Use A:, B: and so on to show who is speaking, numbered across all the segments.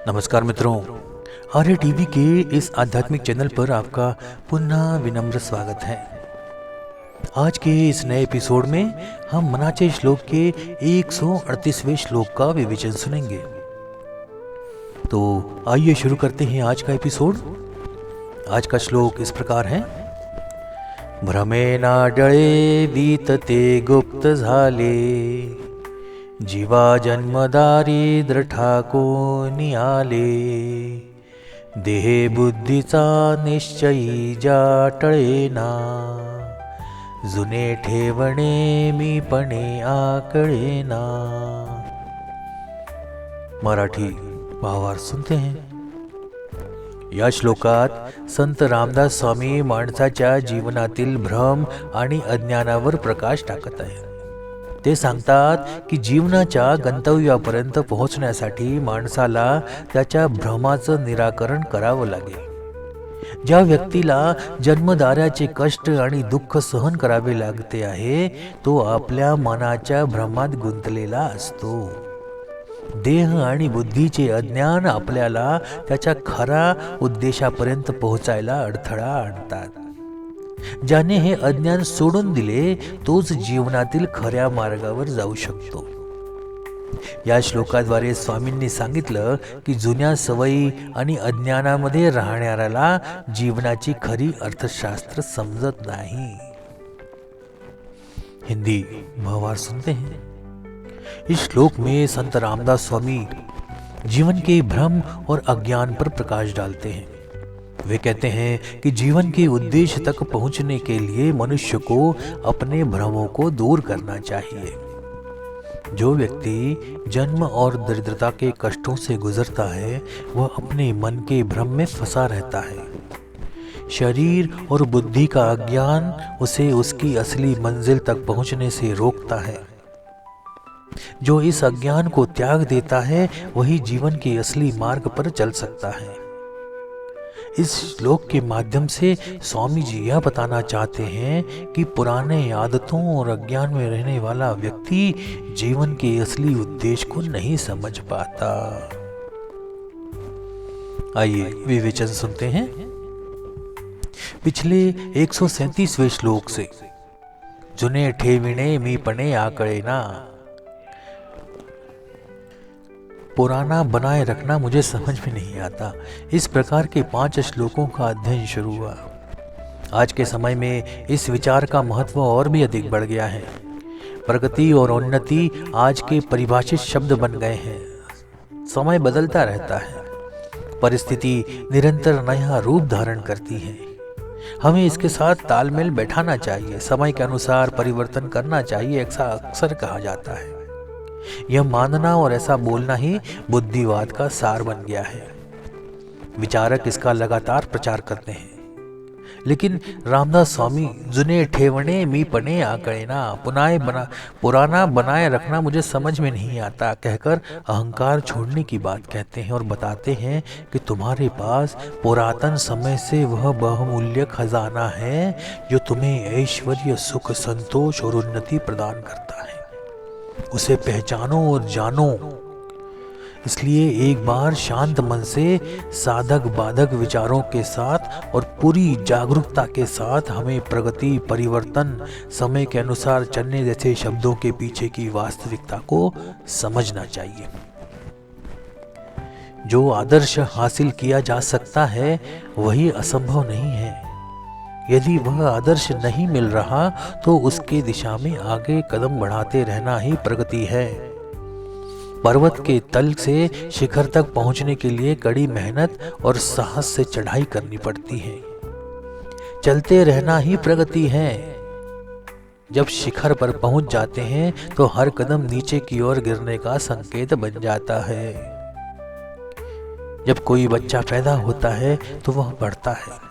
A: नमस्कार मित्रों, आर्य टीवी के इस आध्यात्मिक चैनल पर आपका पुनः विनम्र स्वागत है। आज के इस नए एपिसोड में हम मनाचे श्लोक के 138वें श्लोक का विवेचन सुनेंगे। तो आइए शुरू करते हैं आज का एपिसोड। आज का श्लोक इस प्रकार है। भ्रमेनाडळे वीतते गुप्त झाले, जीवा जन्मदारिद्र ठाकोनी आले, देहे बुद्धीचा निश्चयी जाटळेना, जुने ठेवणे मीपणे आकळेना। मराठी भावार्थ सुनते हैं। या श्लोकात संत रामदास स्वामी माणसाच्या जीवनातील भ्रम आणि अज्ञानावर प्रकाश टाकत आहेत। ते सांगतात की जीवनाच्या गंतव्यापर्यंत पोहोचण्यासाठी माणसाला त्याच्या भ्रमाचं निराकरण करावं लागेल। ज्या व्यक्तीला जन्मदाऱ्याचे कष्ट आणि दुःख सहन करावे लागते आहे, तो आपल्या मनाच्या भ्रमात गुंतलेला असतो। देह आणि बुद्धीचे अज्ञान आपल्याला त्याच्या खऱ्या उद्देशापर्यंत पोहोचायला अडथळा आणतात। ज्याने हे अज्ञान सोडून दिले तोच जीवनातील खऱ्या मार्गावर जाऊ शकतो। या श्लोकाद्वारे स्वामींनी सांगितलं की जुन्या सवयी आणि अज्ञानामध्ये राहणाऱ्याला जीवनाची खरी अर्थशास्त्र समजत नहीं। हिंदी भावार्थ सुनते हैं। इस श्लोक में संत रामदास स्वामी जीवन के भ्रम और अज्ञान पर प्रकाश डालते हैं। वे कहते हैं कि जीवन के उद्देश्य तक पहुंचने के लिए मनुष्य को अपने भ्रमों को दूर करना चाहिए। जो व्यक्ति जन्म और दरिद्रता के कष्टों से गुजरता है, वह अपने मन के भ्रम में फंसा रहता है। शरीर और बुद्धि का अज्ञान उसे उसकी असली मंजिल तक पहुंचने से रोकता है। जो इस अज्ञान को त्याग देता है, वही जीवन के असली मार्ग पर चल सकता है। इस श्लोक के माध्यम से स्वामी जी यह बताना चाहते हैं कि पुराने आदतों और अज्ञान में रहने वाला व्यक्ति जीवन के असली उद्देश्य को नहीं समझ पाता। आइए विवेचन सुनते हैं। पिछले 137वें श्लोक से जुने ठेविणे मीपणे आकळेना, पुराना बनाए रखना मुझे समझ में नहीं आता, इस प्रकार के 5 श्लोकों का अध्ययन शुरू हुआ। आज के समय में इस विचार का महत्व और भी अधिक बढ़ गया है। प्रगति और उन्नति आज के परिभाषित शब्द बन गए हैं। समय बदलता रहता है, परिस्थिति निरंतर नया रूप धारण करती है। हमें इसके साथ तालमेल बैठाना चाहिए, समय के अनुसार परिवर्तन करना चाहिए, ऐसा अक्सर कहा जाता है। यह मानना और ऐसा बोलना ही बुद्धिवाद का सार बन गया है। विचारक इसका लगातार प्रचार करते हैं, लेकिन रामदास स्वामी जुने ठेवणे मीपणे आकळेना, पुराना बनाए रखना मुझे समझ में नहीं आता कहकर अहंकार छोड़ने की बात कहते हैं और बताते हैं कि तुम्हारे पास पुरातन समय से वह बहुमूल्य खजाना है जो तुम्हें ऐश्वर्य, सुख, संतोष और उन्नति प्रदान करता है। उसे पहचानो और जानो। इसलिए एक बार शांत मन से साधक बाधक विचारों के साथ और पूरी जागरूकता के साथ हमें प्रगति, परिवर्तन, समय के अनुसार चलने जैसे शब्दों के पीछे की वास्तविकता को समझना चाहिए। जो आदर्श हासिल किया जा सकता है वही असंभव नहीं है। यदि वह आदर्श नहीं मिल रहा तो उसके दिशा में आगे कदम बढ़ाते रहना ही प्रगति है। पर्वत के तल से शिखर तक पहुंचने के लिए कड़ी मेहनत और साहस से चढ़ाई करनी पड़ती है। चलते रहना ही प्रगति है। जब शिखर पर पहुंच जाते हैं तो हर कदम नीचे की ओर गिरने का संकेत बन जाता है। जब कोई बच्चा पैदा होता है तो वह बढ़ता है।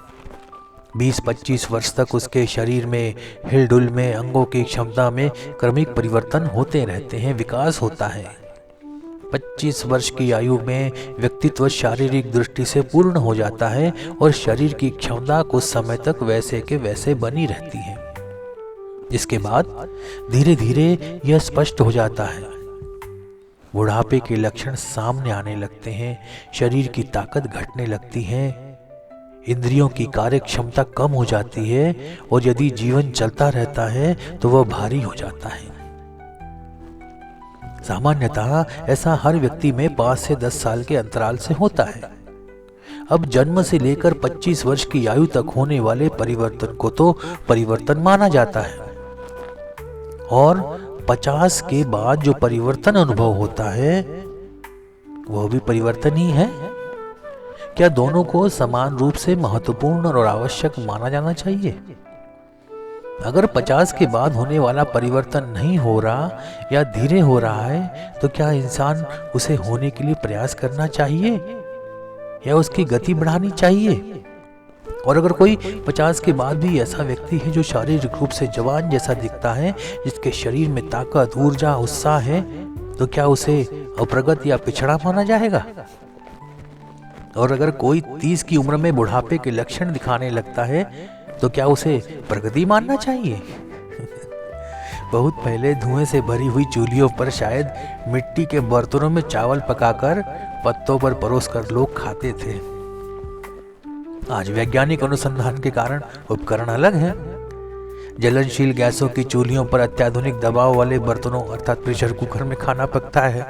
A: 20-25 वर्ष तक उसके शरीर में, हिलडुल में, अंगों की क्षमता में क्रमिक परिवर्तन होते रहते हैं, विकास होता है। 25 वर्ष की आयु में व्यक्तित्व शारीरिक दृष्टि से पूर्ण हो जाता है और शरीर की क्षमता कुछ समय तक वैसे के वैसे बनी रहती है। इसके बाद धीरे धीरे यह स्पष्ट हो जाता है बुढ़ापे के लक्षण सामने आने लगते हैं, शरीर की ताकत घटने लगती है, इंद्रियों की कार्य क्षमता कम हो जाती है और यदि जीवन चलता रहता है तो वह भारी हो जाता है। सामान्यतः ऐसा हर व्यक्ति में 5 से 10 साल के अंतराल से होता है। अब जन्म से लेकर 25 वर्ष की आयु तक होने वाले परिवर्तन को तो परिवर्तन माना जाता है, और 50 के बाद जो परिवर्तन अनुभव होता है वह भी परिवर्तन ही है। क्या दोनों को समान रूप से महत्वपूर्ण और आवश्यक माना जाना चाहिए? अगर 50 के बाद होने वाला परिवर्तन नहीं हो रहा या धीरे हो रहा है तो क्या इंसान उसे होने के लिए प्रयास करना चाहिए या उसकी गति बढ़ानी चाहिए? और अगर कोई 50 के बाद भी ऐसा व्यक्ति है जो शारीरिक रूप से जवान जैसा दिखता है, जिसके शरीर में ताकत, ऊर्जा, उत्साह है, तो क्या उसे अप्रगत या पिछड़ा माना जाएगा? और अगर कोई 30 की उम्र में बुढ़ापे के लक्षण दिखाने लगता है तो क्या उसे प्रगति मानना चाहिए? बहुत पहले धुएं से भरी हुई चूल्हियों पर शायद मिट्टी के बर्तनों में चावल पकाकर पत्तों पर परोसकर लोग खाते थे। आज वैज्ञानिक अनुसंधान के कारण उपकरण अलग हैं। ज्वलनशील गैसों की चूल्हियों पर अत्याधुनिक दबाव वाले बर्तनों अर्थात प्रेशर कुकर में खाना पकता है।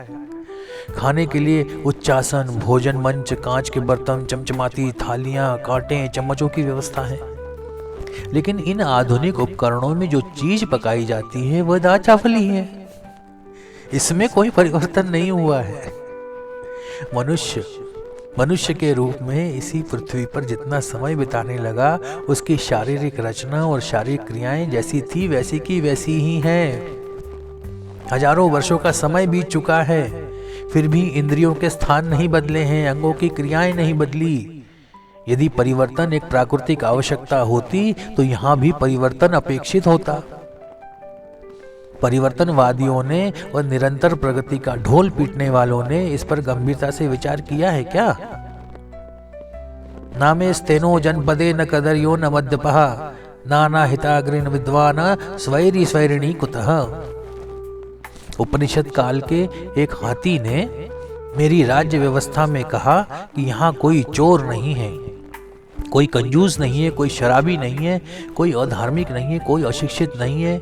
A: खाने के लिए उच्चासन, भोजन मंच, कांच के बर्तन, चमचमाती थालियां, कांटे, चम्मचों की व्यवस्था है। लेकिन इन आधुनिक उपकरणों में जो चीज पकाई जाती है वह दाल चावल ही है। इसमें कोई परिवर्तन नहीं हुआ है। मनुष्य के रूप में इसी पृथ्वी पर जितना समय बिताने लगा, उसकी शारीरिक रचना और शारीरिक क्रियाएं जैसी थी वैसी की वैसी ही हैं। हजारों वर्षों का समय बीत चुका है, फिर भी इंद्रियों के स्थान नहीं बदले हैं, अंगों की क्रियाएं नहीं बदली। यदि परिवर्तन एक प्राकृतिक आवश्यकता होती तो यहां भी परिवर्तन अपेक्षित होता। परिवर्तनवादियों ने और निरंतर प्रगति का ढोल पीटने वालों ने इस पर गंभीरता से विचार किया है क्या? नामे स्तेनो जनपदे न कदर्यो न मध्यपः नाना हिताग्रिन विद्वान स्वैरी स्वैरिणी कुतः। उपनिषद काल के एक हाथी ने मेरी राज्य व्यवस्था में कहा कि यहाँ कोई चोर नहीं है, कोई कंजूस नहीं है, कोई शराबी नहीं है, कोई अधार्मिक नहीं है, कोई अशिक्षित नहीं है,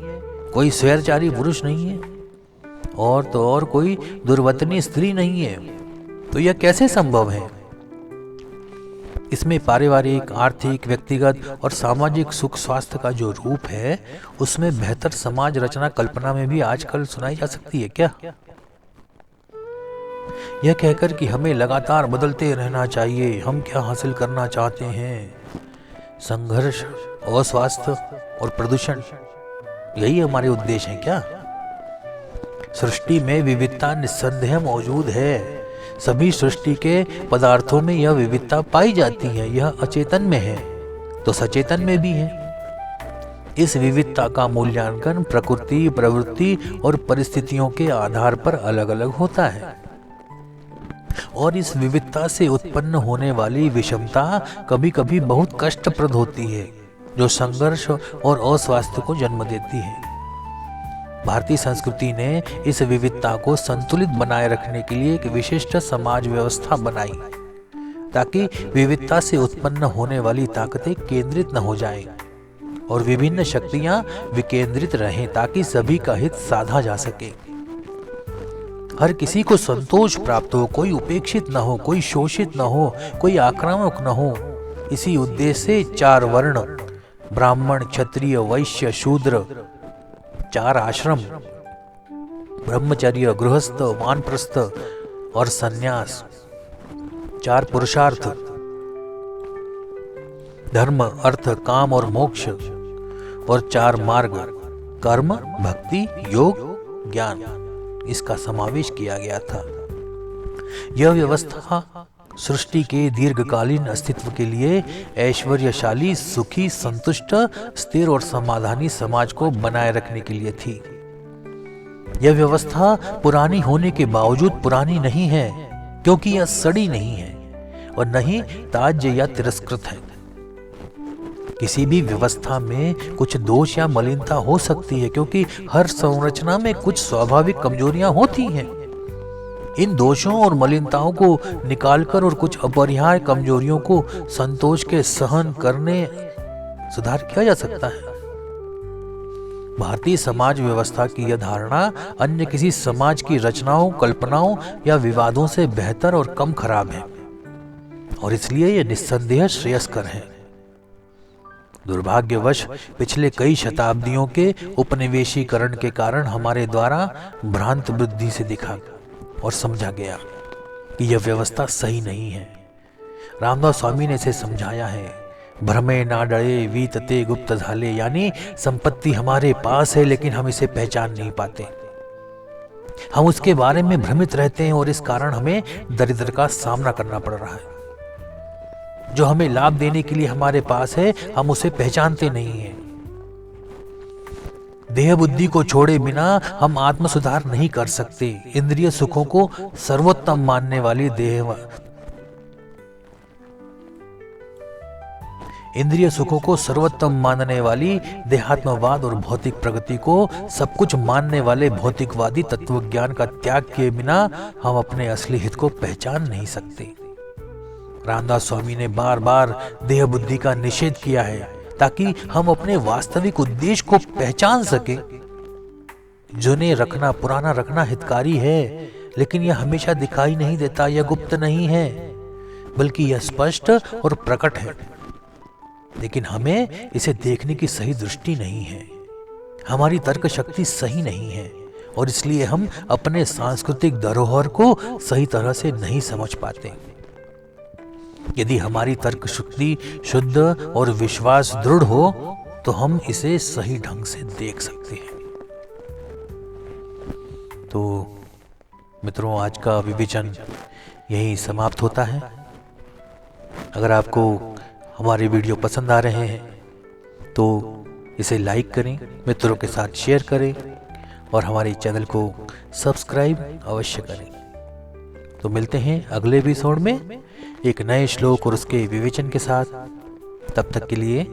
A: कोई स्वैरचारी पुरुष नहीं है, और तो और कोई दुर्वतनी स्त्री नहीं है। तो यह कैसे संभव है? इसमें पारिवारिक, आर्थिक, व्यक्तिगत और सामाजिक सुख स्वास्थ्य का जो रूप है, उसमें बेहतर समाज रचना कल्पना में भी आजकल सुनाई जा सकती है क्या? यह कहकर कि हमें लगातार बदलते रहना चाहिए, हम क्या हासिल करना चाहते हैं, संघर्ष, अस्वास्थ्य और प्रदूषण, यही हमारे उद्देश्य हैं क्या? सृष्टि में विविधता निस्संदेह मौजूद है। सभी सृष्टि के पदार्थों में यह विविधता पाई जाती है। यह अचेतन में है तो सचेतन में भी है। इस विविधता का मूल्यांकन प्रकृति, प्रवृत्ति और परिस्थितियों के आधार पर अलग अलग होता है, और इस विविधता से उत्पन्न होने वाली विषमता कभी कभी बहुत कष्टप्रद होती है, जो संघर्ष और अस्वास्थ्य को जन्म देती है। भारतीय संस्कृति ने इस विविधता को संतुलित बनाए रखने के लिए एक विशिष्ट समाज व्यवस्था बनाई, ताकि विविधता से उत्पन्न होने वाली ताकतें केंद्रित न हो जाएं और विभिन्न शक्तियां विकेंद्रित रहें, ताकि सभी का हित साधा जा सके, हर किसी को संतोष प्राप्त हो, कोई उपेक्षित न हो, कोई शोषित न हो, कोई आक्रामक न हो। इसी उद्देश्य से 4 वर्ण, ब्राह्मण, क्षत्रिय, वैश्य, शूद्र, 4 आश्रम, ब्रह्मचर्य, गृहस्थ, वानप्रस्थ और सन्यास, 4 पुरुषार्थ, धर्म, अर्थ, काम और मोक्ष, और 4 मार्ग, कर्म, भक्ति, योग, ज्ञान, इसका समावेश किया गया था। यह व्यवस्था सृष्टि के दीर्घकालीन अस्तित्व के लिए ऐश्वर्यशाली, सुखी, संतुष्ट, स्थिर और समाधानी समाज को बनाए रखने के लिए थी। यह व्यवस्था पुरानी होने के बावजूद पुरानी नहीं है, क्योंकि यह सड़ी नहीं है और न ही त्याज्य या तिरस्कृत है। किसी भी व्यवस्था में कुछ दोष या मलिनता हो सकती है, क्योंकि हर संरचना में कुछ स्वाभाविक कमजोरियां होती हैं। इन दोषों और मलिनताओं को निकालकर और कुछ अपरिहार्य कमजोरियों को संतोष के सहन करने सुधार किया जा सकता है। भारतीय समाज व्यवस्था की यह धारणा अन्य किसी समाज की रचनाओं, कल्पनाओं या विवादों से बेहतर और कम खराब है और इसलिए यह निस्संदेह श्रेयस्कर है। दुर्भाग्यवश पिछले कई शताब्दियों के उपनिवेशीकरण के कारण हमारे द्वारा भ्रांत बुद्धि से देखा और समझा गया कि यह व्यवस्था सही नहीं है। रामदास स्वामी ने इसे समझाया है, भ्रमे ना डरे वीतते गुप्त झाले, यानी संपत्ति हमारे पास है लेकिन हम इसे पहचान नहीं पाते। हम उसके बारे में भ्रमित रहते हैं और इस कारण हमें दरिद्र का सामना करना पड़ रहा है। जो हमें लाभ देने के लिए हमारे पास है, हम उसे पहचानते नहीं हैं। देह बुद्धि को छोड़े बिना हम आत्म सुधार नहीं कर सकते। इंद्रिय सुखों को सर्वोत्तम मानने वाली देहात्मवाद और भौतिक प्रगति को सब कुछ मानने वाले भौतिकवादी तत्वज्ञान का त्याग किए बिना हम अपने असली हित को पहचान नहीं सकते। रामदास स्वामी ने बार बार देह बुद्धि का निषेध किया है ताकि हम अपने वास्तविक उद्देश्य को पहचान सके। जुने रखना, पुराना रखना हितकारी है, लेकिन यह हमेशा दिखाई नहीं देता, यह गुप्त नहीं है, बल्कि यह स्पष्ट और प्रकट है। लेकिन हमें इसे देखने की सही दृष्टि नहीं है। हमारी तर्क शक्ति सही नहीं है और इसलिए हम अपने सांस्कृतिक धरोहर को सही तरह से नहीं समझ पाते। यदि हमारी तर्क शक्ति शुद्ध और विश्वास दृढ़ हो तो हम इसे सही ढंग से देख सकते हैं। तो मित्रों, आज का विवेचन यही समाप्त होता है। अगर आपको हमारे वीडियो पसंद आ रहे हैं तो इसे लाइक करें, मित्रों के साथ शेयर करें और हमारे चैनल को सब्सक्राइब अवश्य करें। तो मिलते हैं अगले एपिसोड में एक नए श्लोक और उसके विवेचन के साथ। तब तक के लिए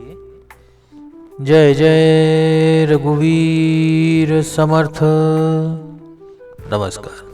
A: जय जय रघुवीर समर्थ। नमस्कार।